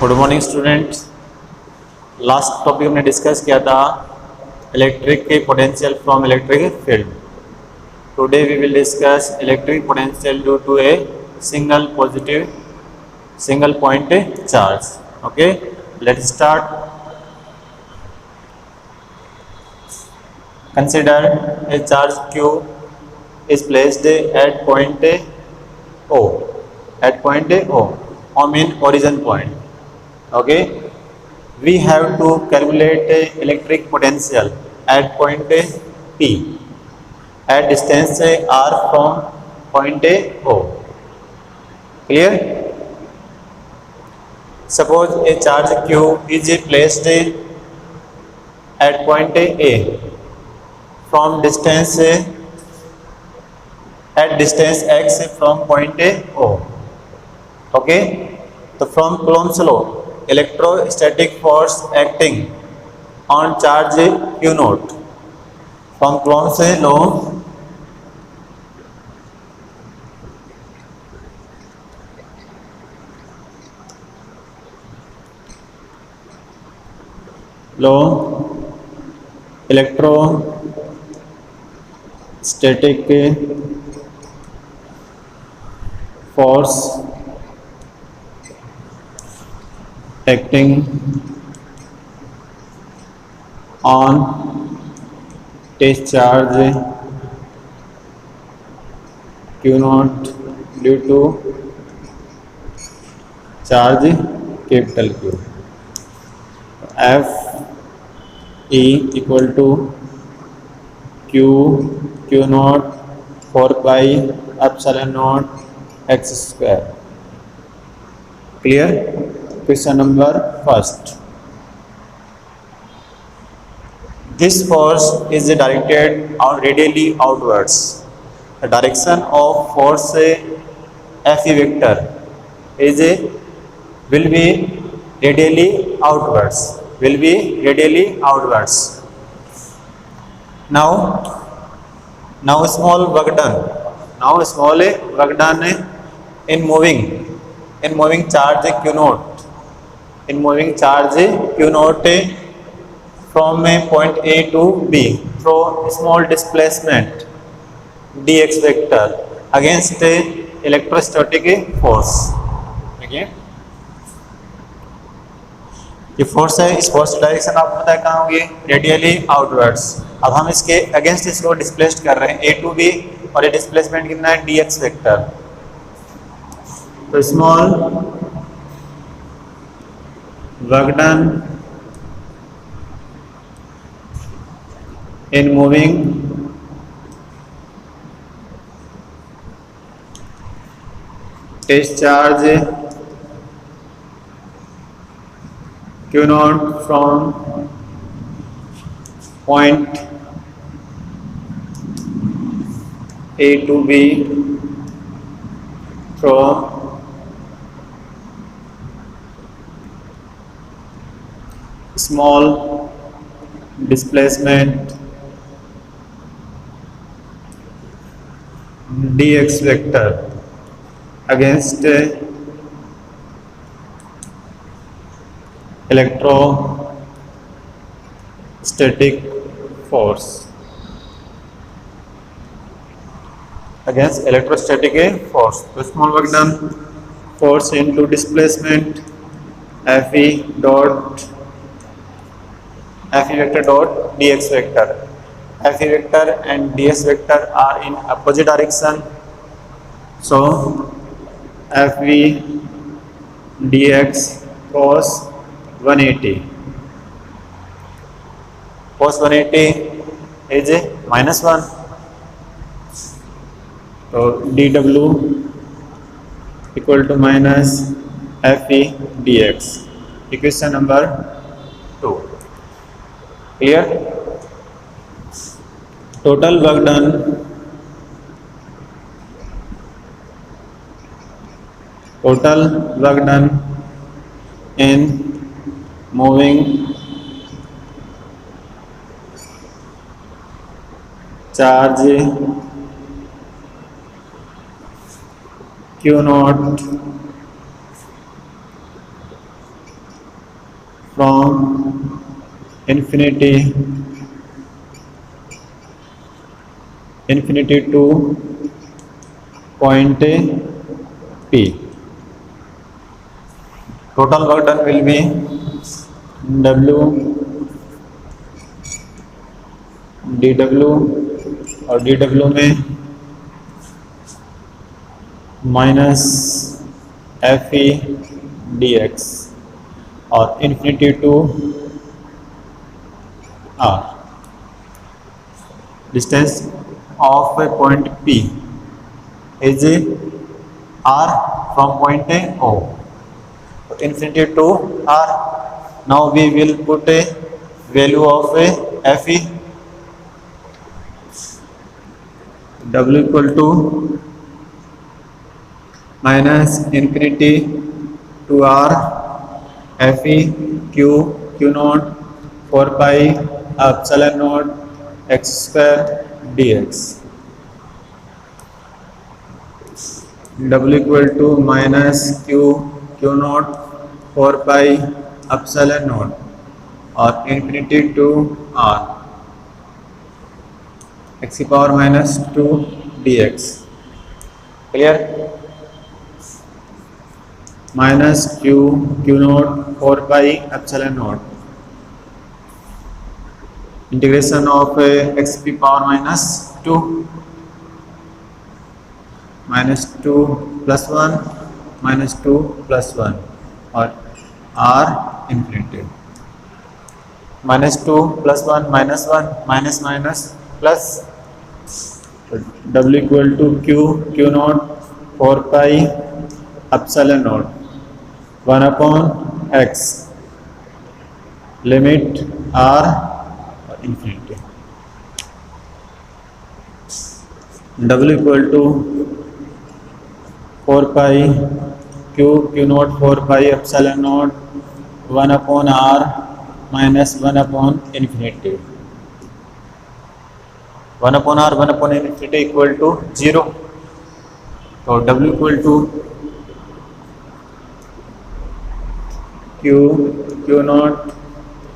Good morning students. Last topic हमने discuss किया था इलेक्ट्रिक के potential from electric field. Today we will discuss electric potential due to a single point charge. Okay, let's start. Consider a charge Q is placed at point O, I mean origin point. Okay, we have to calculate electric potential at point P at distance r from point O. Clear? Suppose a charge Q is placed at point A from distance x from point O. Okay, so from Coulomb's law, electrostatic force acting on charge Q naught. From Coulomb's law, electrostatic force acting on test charge Q naught due to charge capital Q. F E equal to Q naught 4 pi epsilon naught x square. Clear? Question number first. This force is directed out radially outwards. The direction of force F E vector will be radially outwards. Now small work done. In moving charge Q naught. From point A to B through small displacement dx vector against electrostatic force. Okay, ये force है, इस force direction आपको पता है कहाँ होगी? Radially outwards. अब हम इसके अगेंस्ट इसको डिस्प्लेस्ड कर रहे हैं ए टू बी, और ये डिस्प्लेसमेंट कितना है? dx vector. तो small work done in moving test charge Q naught from point A to B through small displacement dx vector against electrostatic force. So small work done, force into displacement Fe vector dot dx vector. Fe vector and ds vector are in opposite direction, so Fe dx cos 180 is -1. So dw equal to minus Fe dx. Equation number 2. Clear? Total work done in moving charge Q naught from infinity to point P. Total work done will be W dW और dW में minus FE dx और infinity to R. Distance of a point P is R from point O. Infinity to R. Now we will put a value of a FE. W equal to minus infinity to R FE Q naught 4 pi epsilon naught x square dx. W equal to minus Q naught 4 pi epsilon naught और infinity to R x की power minus 2 dx. Clear? Minus Q naught 4 pi epsilon naught integration of x p power minus 2 plus 1 minus 2 plus 1 और R infinity. Minus 2 plus 1 minus 1 minus minus plus W equal to Q naught 4 pi epsilon naught 1 upon x limit R infinity. W equal to 4 pi Q naught 4 pi epsilon naught 1 upon R minus 1 upon infinity. 1 upon R 1 upon infinity equal to 0. So W equal to Q naught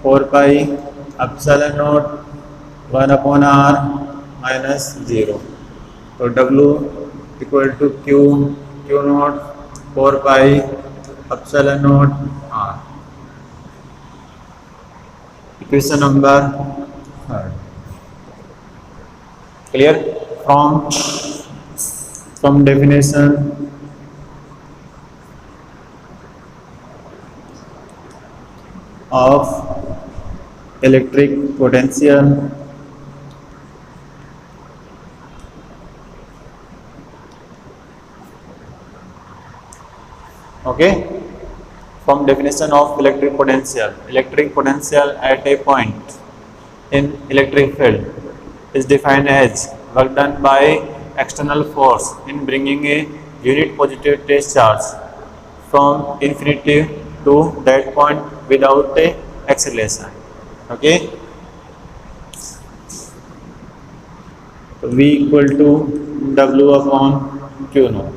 4 pi epsilon naught 1 upon R minus 0. So W equal to Q naught 4 pi epsilon naught R. Equation number 3. Clear? From definition of electric potential okay, from definition of electric potential at a point in electric field is defined as work done by external force in bringing a unit positive charge from infinity to that point without a acceleration. Okay, so V equal to W upon Q naught.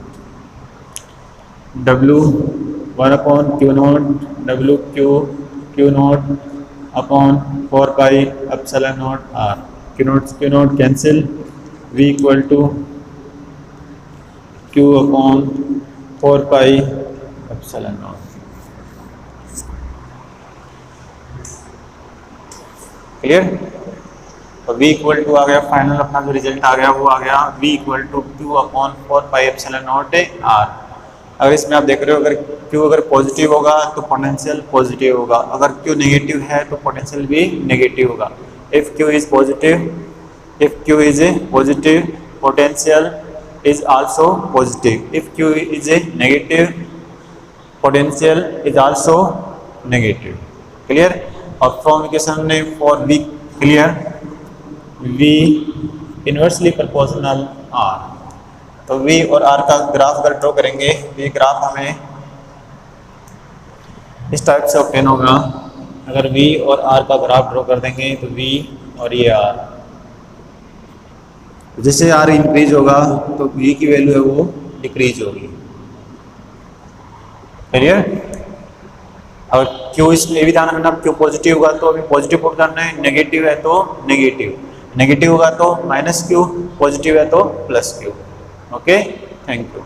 W 1 upon Q naught, W Q naught upon 4 pi epsilon naught R. Q naught cancel. V equal to Q upon 4 pi epsilon naught. Clear? तो V equal to आ गया, final अपना जो result आ गया वो आ गया V equal to Q upon 4 pi epsilon naught R. अगर इसमें आप देख रहे हो अगर Q अगर पॉजिटिव होगा तो पोटेंशियल पॉजिटिव होगा, अगर Q नेगेटिव है तो पोटेंशियल भी नेगेटिव होगा. If Q is positive potential is also positive. If Q is a negative, potential is also negative. Clear? और फ्रॉम इक्वेशन ने for V clear, V inversely proportional R. तो V और R का graph अगर draw करेंगे तो ये graph हमें इस टाइप से ऑब्टेन होगा. अगर V और R का ग्राफ ड्रॉ कर देंगे तो V और ये R, जैसे R इंक्रीज होगा तो V की वैल्यू है वो डिक्रीज होगी. क्लियर? और क्यू, इसमें ये भी ध्यान रखना, क्यू पॉजिटिव होगा तो अभी पॉजिटिव पुट करना है, नेगेटिव है तो नेगेटिव, नेगेटिव होगा तो माइनस क्यू, पॉजिटिव है तो plus Q. Okay, thank you.